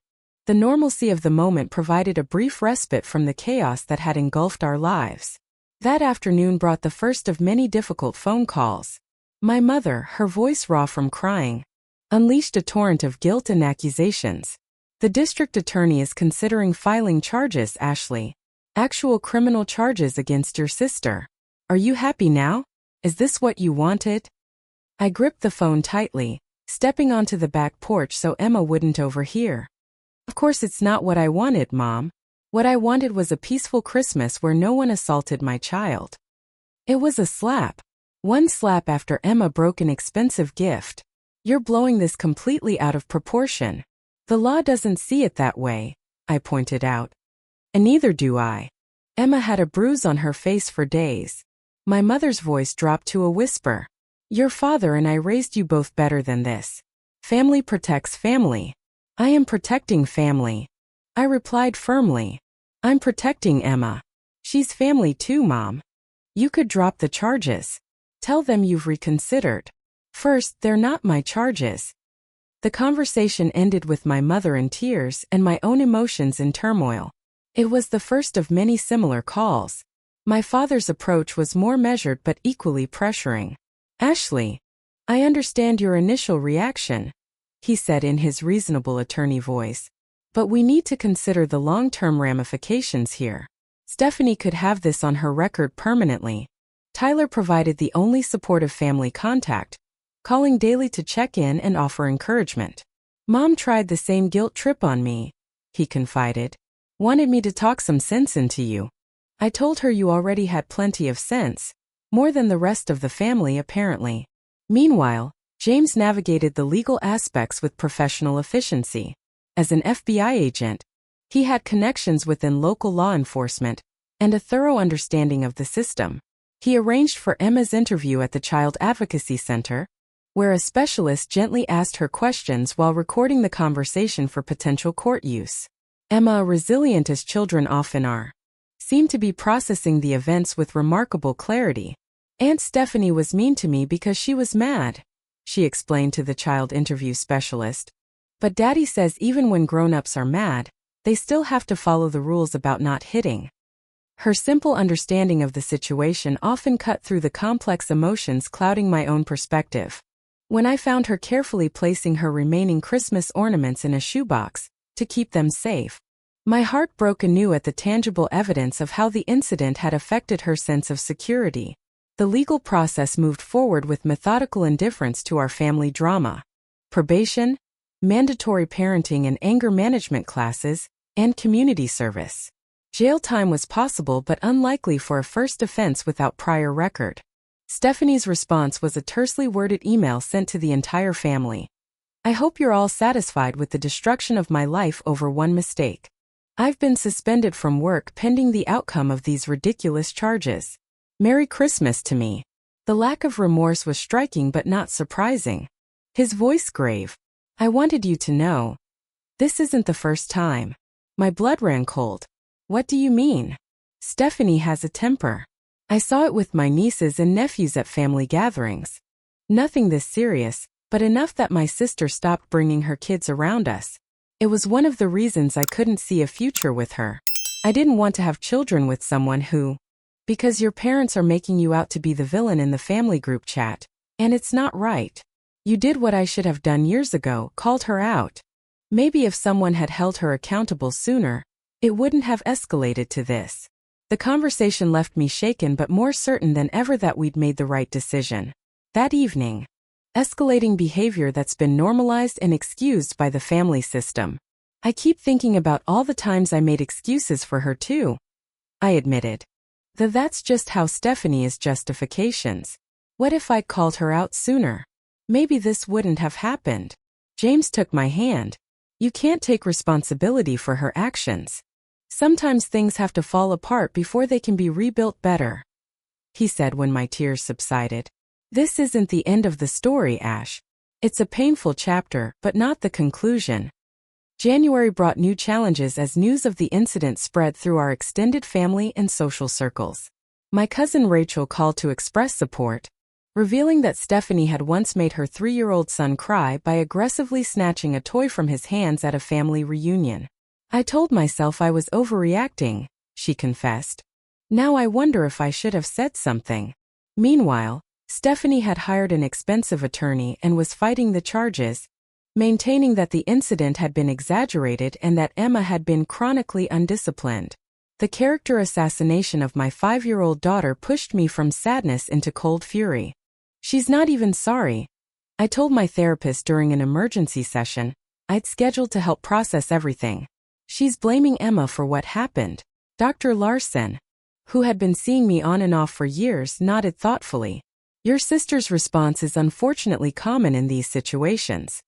The normalcy of the moment provided a brief respite from the chaos that had engulfed our lives. That afternoon brought the first of many difficult phone calls. My mother, her voice raw from crying, unleashed a torrent of guilt and accusations. The district attorney is considering filing charges, Ashley. Actual criminal charges against your sister. Are you happy now? Is this what you wanted? I gripped the phone tightly, stepping onto the back porch so Emma wouldn't overhear. Of course it's not what I wanted, Mom. What I wanted was a peaceful Christmas where no one assaulted my child. It was a slap. One slap after Emma broke an expensive gift. You're blowing this completely out of proportion. The law doesn't see it that way, I pointed out. And neither do I. Emma had a bruise on her face for days. My mother's voice dropped to a whisper. Your father and I raised you both better than this. Family protects family. I am protecting family. I replied firmly. I'm protecting Emma. She's family too, Mom. You could drop the charges. Tell them you've reconsidered. First, they're not my charges. The conversation ended with my mother in tears and my own emotions in turmoil. It was the first of many similar calls. My father's approach was more measured but equally pressuring. Ashley, I understand your initial reaction, he said in his reasonable attorney voice. But we need to consider the long-term ramifications here. Stephanie could have this on her record permanently. Tyler provided the only supportive family contact, calling daily to check in and offer encouragement. Mom tried the same guilt trip on me, he confided. Wanted me to talk some sense into you. I told her you already had plenty of sense, more than the rest of the family apparently. Meanwhile, James navigated the legal aspects with professional efficiency. As an FBI agent, he had connections within local law enforcement and a thorough understanding of the system. He arranged for Emma's interview at the Child Advocacy Center, where a specialist gently asked her questions while recording the conversation for potential court use. Emma, resilient as children often are, seemed to be processing the events with remarkable clarity. Aunt Stephanie was mean to me because she was mad, she explained to the child interview specialist. But Daddy says even when grown-ups are mad, they still have to follow the rules about not hitting. Her simple understanding of the situation often cut through the complex emotions clouding my own perspective. When I found her carefully placing her remaining Christmas ornaments in a shoebox to keep them safe, my heart broke anew at the tangible evidence of how the incident had affected her sense of security. The legal process moved forward with methodical indifference to our family drama. Probation, mandatory parenting and anger management classes, and community service. Jail time was possible but unlikely for a first offense without prior record. Stephanie's response was a tersely worded email sent to the entire family. I hope you're all satisfied with the destruction of my life over one mistake. I've been suspended from work pending the outcome of these ridiculous charges. Merry Christmas to me. The lack of remorse was striking but not surprising. His voice grave. I wanted you to know. This isn't the first time. My blood ran cold. What do you mean? Stephanie has a temper. I saw it with my nieces and nephews at family gatherings. Nothing this serious, but enough that my sister stopped bringing her kids around us. It was one of the reasons I couldn't see a future with her. I didn't want to have children with someone who, because your parents are making you out to be the villain in the family group chat, and it's not right. You did what I should have done years ago, called her out. Maybe if someone had held her accountable sooner, it wouldn't have escalated to this. The conversation left me shaken but more certain than ever that we'd made the right decision. That evening, escalating behavior that's been normalized and excused by the family system. I keep thinking about all the times I made excuses for her too. I admitted. That's just how Stephanie is justifications. What if I'd called her out sooner? Maybe this wouldn't have happened. James took my hand. You can't take responsibility for her actions. Sometimes things have to fall apart before they can be rebuilt better, he said when my tears subsided. This isn't the end of the story, Ash. It's a painful chapter, but not the conclusion. January brought new challenges as news of the incident spread through our extended family and social circles. My cousin Rachel called to express support, revealing that Stephanie had once made her 3-year-old son cry by aggressively snatching a toy from his hands at a family reunion. I told myself I was overreacting, she confessed. Now I wonder if I should have said something. Meanwhile, Stephanie had hired an expensive attorney and was fighting the charges, maintaining that the incident had been exaggerated and that Emma had been chronically undisciplined. The character assassination of my 5-year-old daughter pushed me from sadness into cold fury. She's not even sorry. I told my therapist during an emergency session I'd scheduled to help process everything. She's blaming Emma for what happened. Dr. Larson, who had been seeing me on and off for years, nodded thoughtfully. Your sister's response is unfortunately common in these situations.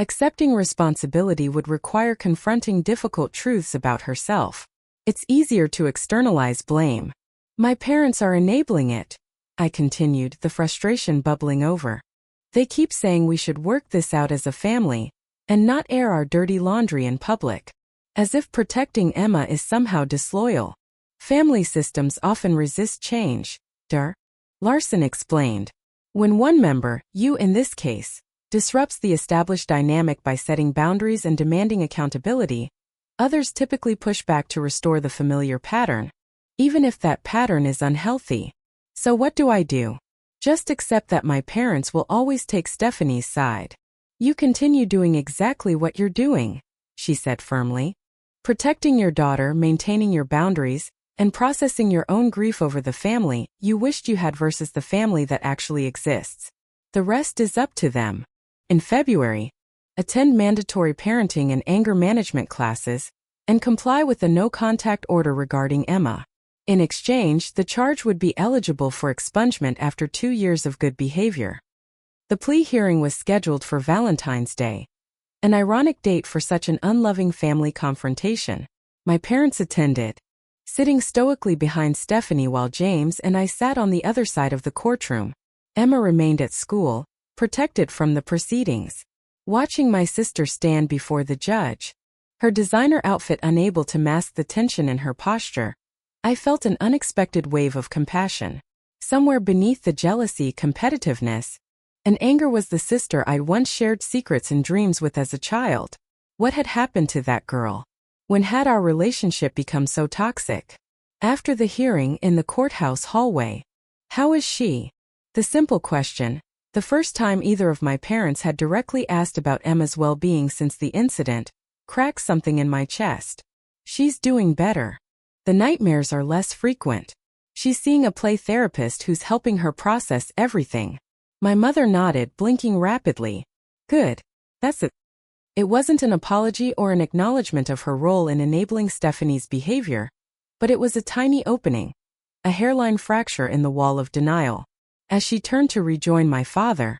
Accepting responsibility would require confronting difficult truths about herself. It's easier to externalize blame. My parents are enabling it, I continued, the frustration bubbling over. They keep saying we should work this out as a family and not air our dirty laundry in public. As if protecting Emma is somehow disloyal. Family systems often resist change, Larson explained. When one member, you in this case, disrupts the established dynamic by setting boundaries and demanding accountability, others typically push back to restore the familiar pattern, even if that pattern is unhealthy. So what do? Just accept that my parents will always take Stephanie's side. You continue doing exactly what you're doing, she said firmly. Protecting your daughter, maintaining your boundaries, and processing your own grief over the family you wished you had versus the family that actually exists. The rest is up to them. In February, attend mandatory parenting and anger management classes, and comply with the no-contact order regarding Emma. In exchange, the charge would be eligible for expungement after 2 years of good behavior. The plea hearing was scheduled for Valentine's Day, an ironic date for such an unloving family confrontation. My parents attended, sitting stoically behind Stephanie while James and I sat on the other side of the courtroom. Emma remained at school, protected from the proceedings. Watching my sister stand before the judge, her designer outfit unable to mask the tension in her posture, I felt an unexpected wave of compassion. Somewhere beneath the jealousy, competitiveness, and anger was the sister I'd once shared secrets and dreams with as a child. What had happened to that girl? When had our relationship become so toxic? After the hearing in the courthouse hallway, how is she? The simple question, the first time either of my parents had directly asked about Emma's well-being since the incident, cracked something in my chest. She's doing better. The nightmares are less frequent. She's seeing a play therapist who's helping her process everything. My mother nodded, blinking rapidly. Good. That's it. It wasn't an apology or an acknowledgement of her role in enabling Stephanie's behavior, but it was a tiny opening, a hairline fracture in the wall of denial. As she turned to rejoin my father,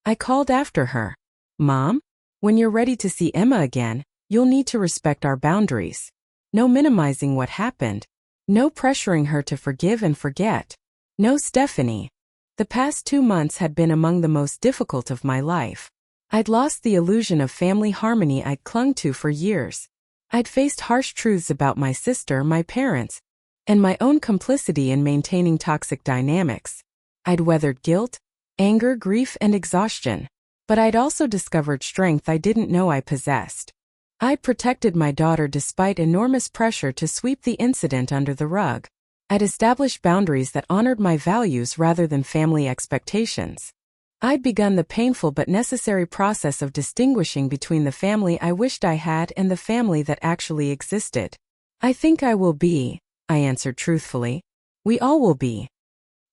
I called after her. Mom, when you're ready to see Emma again, you'll need to respect our boundaries. No minimizing what happened. No pressuring her to forgive and forget. No, Stephanie. The past 2 months had been among the most difficult of my life. I'd lost the illusion of family harmony I'd clung to for years. I'd faced harsh truths about my sister, my parents, and my own complicity in maintaining toxic dynamics. I'd weathered guilt, anger, grief, and exhaustion. But I'd also discovered strength I didn't know I possessed. I protected my daughter despite enormous pressure to sweep the incident under the rug. I'd established boundaries that honored my values rather than family expectations. I'd begun the painful but necessary process of distinguishing between the family I wished I had and the family that actually existed. I think I will be, I answered truthfully. We all will be.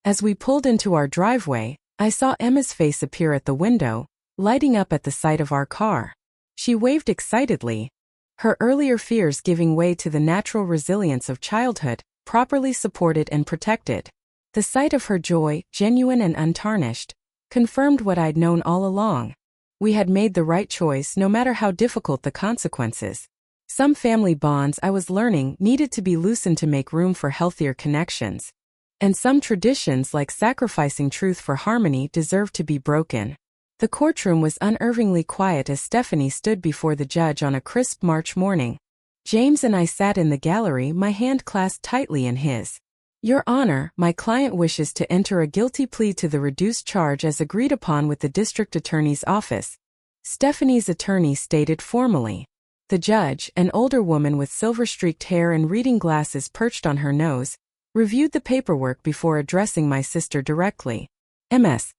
As we pulled into our driveway, I saw Emma's face appear at the window, lighting up at the sight of our car. She waved excitedly, her earlier fears giving way to the natural resilience of childhood, properly supported and protected. The sight of her joy, genuine and untarnished, confirmed what I'd known all along. We had made the right choice no matter how difficult the consequences. Some family bonds, I was learning, needed to be loosened to make room for healthier connections. And some traditions, like sacrificing truth for harmony, deserved to be broken. The courtroom was unervingly quiet as Stephanie stood before the judge on a crisp March morning. James and I sat in the gallery, my hand clasped tightly in his. Your Honor, my client wishes to enter a guilty plea to the reduced charge as agreed upon with the district attorney's office, Stephanie's attorney stated formally. The judge, an older woman with silver-streaked hair and reading glasses perched on her nose, reviewed the paperwork before addressing my sister directly. Ms.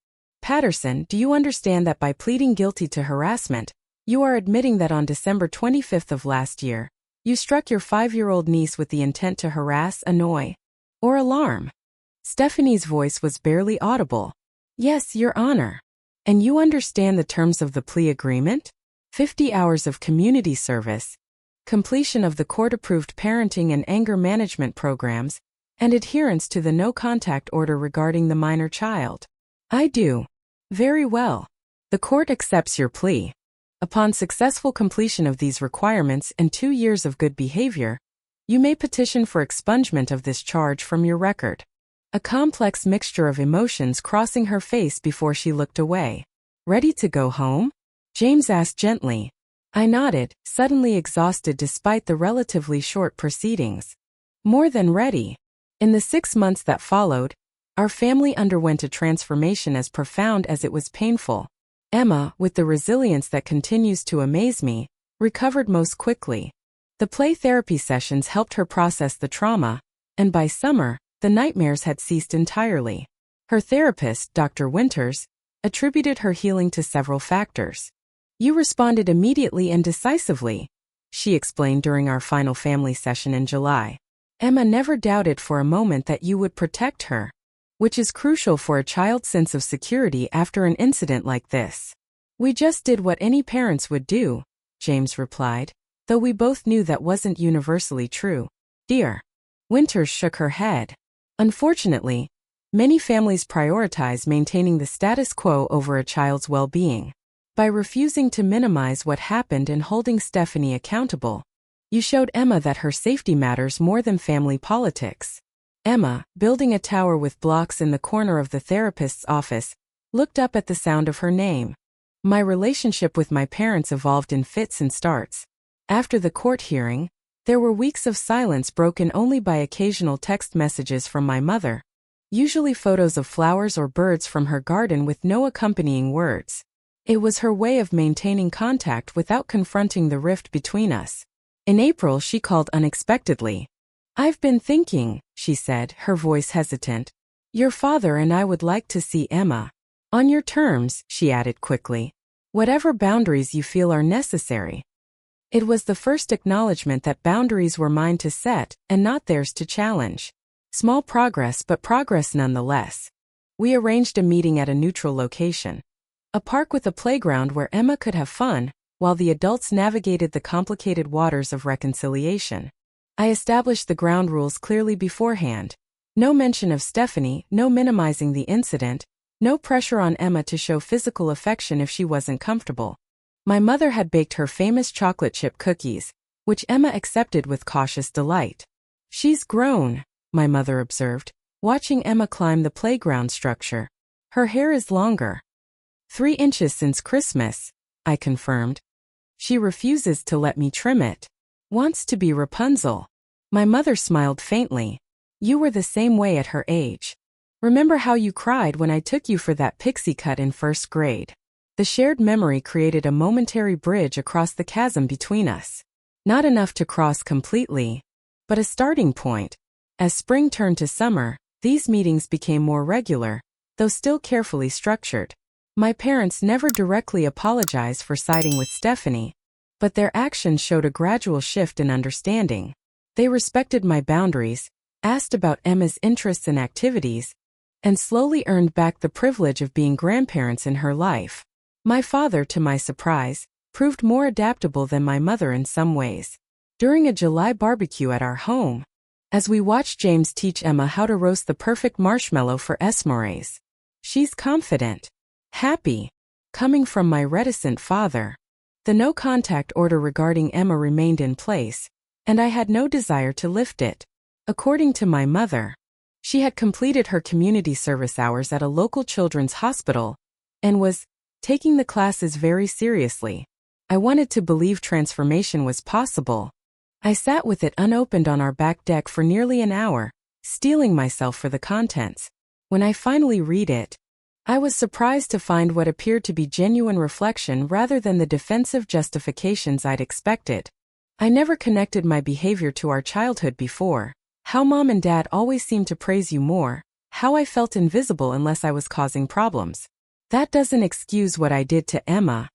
Patterson, do you understand that by pleading guilty to harassment, you are admitting that on December 25th of last year, you struck your 5-year-old niece with the intent to harass, annoy, or alarm? Stephanie's voice was barely audible. Yes, Your Honor. And you understand the terms of the plea agreement? 50 hours of community service, completion of the court-approved parenting and anger management programs, and adherence to the no-contact order regarding the minor child. I do. Very well. The court accepts your plea. Upon successful completion of these requirements and 2 years of good behavior, you may petition for expungement of this charge from your record. A complex mixture of emotions crossing her face before she looked away. Ready to go home? James asked gently. I nodded, suddenly exhausted despite the relatively short proceedings. More than ready. In the 6 months that followed, our family underwent a transformation as profound as it was painful. Emma, with the resilience that continues to amaze me, recovered most quickly. The play therapy sessions helped her process the trauma, and by summer, the nightmares had ceased entirely. Her therapist, Dr. Winters, attributed her healing to several factors. You responded immediately and decisively, she explained during our final family session in July. Emma never doubted for a moment that you would protect her, which is crucial for a child's sense of security after an incident like this. We just did what any parents would do, James replied, though we both knew that wasn't universally true. Dear. Winters shook her head. Unfortunately, many families prioritize maintaining the status quo over a child's well-being. By refusing to minimize what happened and holding Stephanie accountable, you showed Emma that her safety matters more than family politics. Emma, building a tower with blocks in the corner of the therapist's office, looked up at the sound of her name. My relationship with my parents evolved in fits and starts. After the court hearing, there were weeks of silence broken only by occasional text messages from my mother, usually photos of flowers or birds from her garden with no accompanying words. It was her way of maintaining contact without confronting the rift between us. In April, she called unexpectedly. I've been thinking, she said, her voice hesitant. Your father and I would like to see Emma. On your terms, she added quickly. Whatever boundaries you feel are necessary. It was the first acknowledgement that boundaries were mine to set, and not theirs to challenge. Small progress, but progress nonetheless. We arranged a meeting at a neutral location. A park with a playground where Emma could have fun, while the adults navigated the complicated waters of reconciliation. I established the ground rules clearly beforehand. No mention of Stephanie, no minimizing the incident, no pressure on Emma to show physical affection if she wasn't comfortable. My mother had baked her famous chocolate chip cookies, which Emma accepted with cautious delight. She's grown, my mother observed, watching Emma climb the playground structure. Her hair is longer. 3 inches since Christmas, I confirmed. She refuses to let me trim it. Wants to be Rapunzel. My mother smiled faintly. You were the same way at her age. Remember how you cried when I took you for that pixie cut in 1st grade? The shared memory created a momentary bridge across the chasm between us. Not enough to cross completely, but a starting point. As spring turned to summer, these meetings became more regular, though still carefully structured. My parents never directly apologized for siding with Stephanie, but their actions showed a gradual shift in understanding. They respected my boundaries, asked about Emma's interests and activities, and slowly earned back the privilege of being grandparents in her life. My father, to my surprise, proved more adaptable than my mother in some ways. During a July barbecue at our home, as we watched James teach Emma how to roast the perfect marshmallow for Esmeralda, she's confident, happy, coming from my reticent father. The no-contact order regarding Emma remained in place, and I had no desire to lift it. According to my mother, she had completed her community service hours at a local children's hospital and was taking the classes very seriously. I wanted to believe transformation was possible. I sat with it unopened on our back deck for nearly an hour, steeling myself for the contents. When I finally read it, I was surprised to find what appeared to be genuine reflection rather than the defensive justifications I'd expected. I never connected my behavior to our childhood before. How Mom and Dad always seemed to praise you more, how I felt invisible unless I was causing problems. That doesn't excuse what I did to Emma.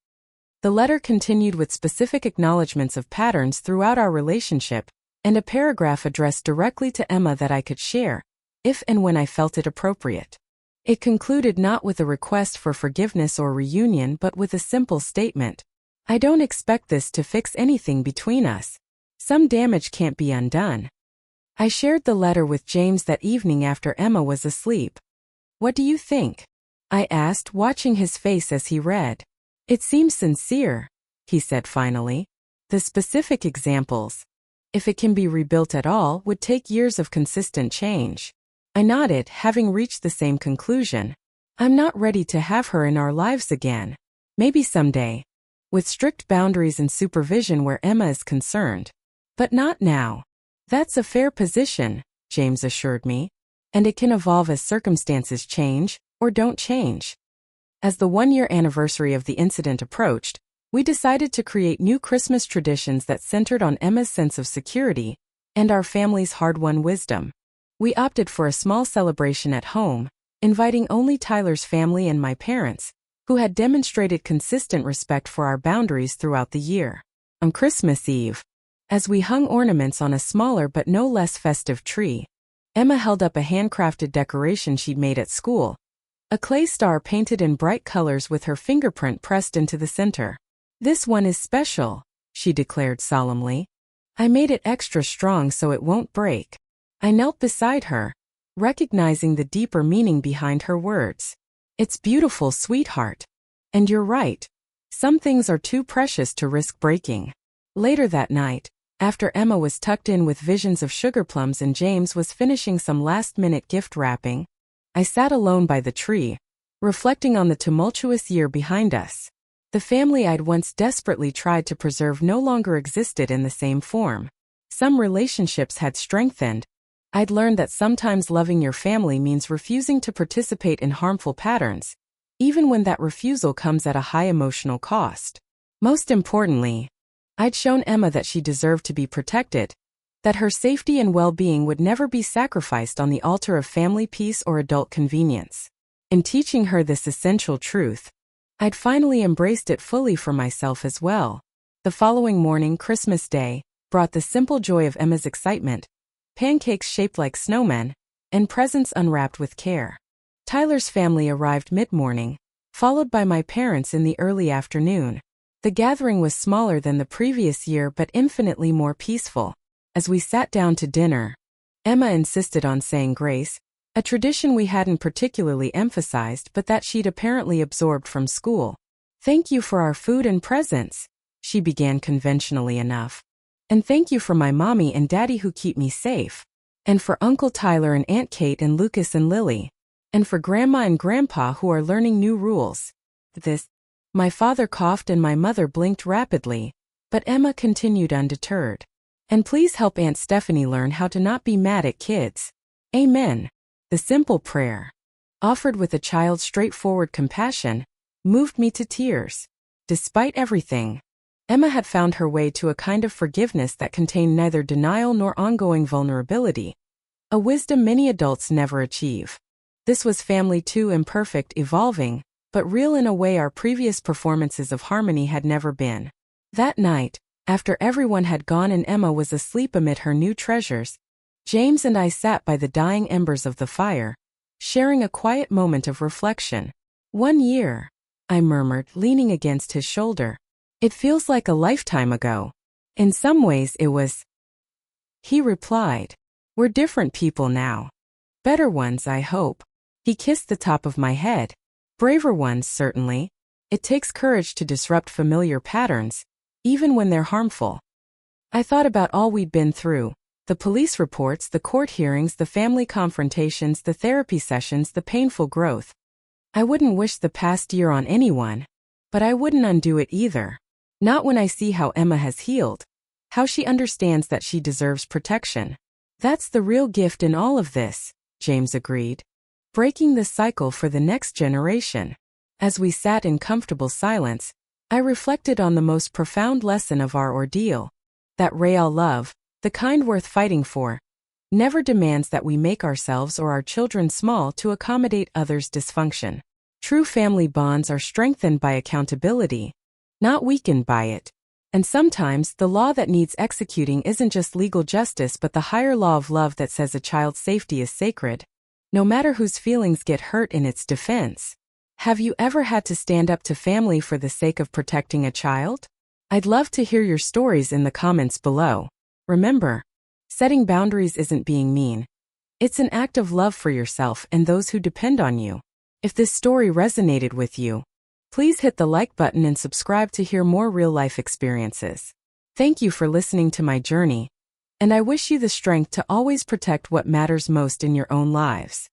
The letter continued with specific acknowledgments of patterns throughout our relationship, and a paragraph addressed directly to Emma that I could share, if and when I felt it appropriate. It concluded not with a request for forgiveness or reunion but with a simple statement. I don't expect this to fix anything between us. Some damage can't be undone. I shared the letter with James that evening after Emma was asleep. What do you think? I asked, watching his face as he read. It seems sincere, he said finally. The specific examples, if it can be rebuilt at all, would take years of consistent change. I nodded, having reached the same conclusion. I'm not ready to have her in our lives again. Maybe someday, with strict boundaries and supervision where Emma is concerned. But not now. That's a fair position, James assured me, and it can evolve as circumstances change, or don't change. As the one-year anniversary of the incident approached, we decided to create new Christmas traditions that centered on Emma's sense of security and our family's hard-won wisdom. We opted for a small celebration at home, inviting only Tyler's family and my parents, who had demonstrated consistent respect for our boundaries throughout the year. On Christmas Eve, as we hung ornaments on a smaller but no less festive tree, Emma held up a handcrafted decoration she'd made at school, a clay star painted in bright colors with her fingerprint pressed into the center. This one is special, she declared solemnly. I made it extra strong so it won't break. I knelt beside her, recognizing the deeper meaning behind her words. It's beautiful, sweetheart. And you're right. Some things are too precious to risk breaking. Later that night, after Emma was tucked in with visions of sugar plums and James was finishing some last-minute gift wrapping, I sat alone by the tree, reflecting on the tumultuous year behind us. The family I'd once desperately tried to preserve no longer existed in the same form. Some relationships had strengthened. I'd learned that sometimes loving your family means refusing to participate in harmful patterns, even when that refusal comes at a high emotional cost. Most importantly, I'd shown Emma that she deserved to be protected, that her safety and well-being would never be sacrificed on the altar of family peace or adult convenience. In teaching her this essential truth, I'd finally embraced it fully for myself as well. The following morning, Christmas Day, brought the simple joy of Emma's excitement, pancakes shaped like snowmen, and presents unwrapped with care. Tyler's family arrived mid-morning, followed by my parents in the early afternoon. The gathering was smaller than the previous year but infinitely more peaceful. As we sat down to dinner, Emma insisted on saying grace, a tradition we hadn't particularly emphasized but that she'd apparently absorbed from school. Thank you for our food and presents, she began conventionally enough. And thank you for my mommy and daddy who keep me safe. And for Uncle Tyler and Aunt Kate and Lucas and Lily. And for Grandma and Grandpa who are learning new rules. My father coughed and my mother blinked rapidly, but Emma continued undeterred. And please help Aunt Stephanie learn how to not be mad at kids. Amen. The simple prayer, offered with a child's straightforward compassion, moved me to tears. Despite everything, Emma had found her way to a kind of forgiveness that contained neither denial nor ongoing vulnerability, a wisdom many adults never achieve. This was family too, imperfect, evolving, but real in a way our previous performances of harmony had never been. That night, after everyone had gone and Emma was asleep amid her new treasures, James and I sat by the dying embers of the fire, sharing a quiet moment of reflection. 1 year, I murmured, leaning against his shoulder. It feels like a lifetime ago. In some ways it was. He replied, we're different people now. Better ones, I hope. He kissed the top of my head. Braver ones, certainly. It takes courage to disrupt familiar patterns, even when they're harmful. I thought about all we'd been through. The police reports, the court hearings, the family confrontations, the therapy sessions, the painful growth. I wouldn't wish the past year on anyone, but I wouldn't undo it either. Not when I see how Emma has healed, how she understands that she deserves protection. That's the real gift in all of this, James agreed. Breaking the cycle for the next generation. As we sat in comfortable silence, I reflected on the most profound lesson of our ordeal. That real love, the kind worth fighting for, never demands that we make ourselves or our children small to accommodate others' dysfunction. True family bonds are strengthened by accountability, not weakened by it. And sometimes the law that needs executing isn't just legal justice but the higher law of love that says a child's safety is sacred, no matter whose feelings get hurt in its defense. Have you ever had to stand up to family for the sake of protecting a child? I'd love to hear your stories in the comments below. Remember, setting boundaries isn't being mean. It's an act of love for yourself and those who depend on you. If this story resonated with you, please hit the like button and subscribe to hear more real-life experiences. Thank you for listening to my journey, and I wish you the strength to always protect what matters most in your own lives.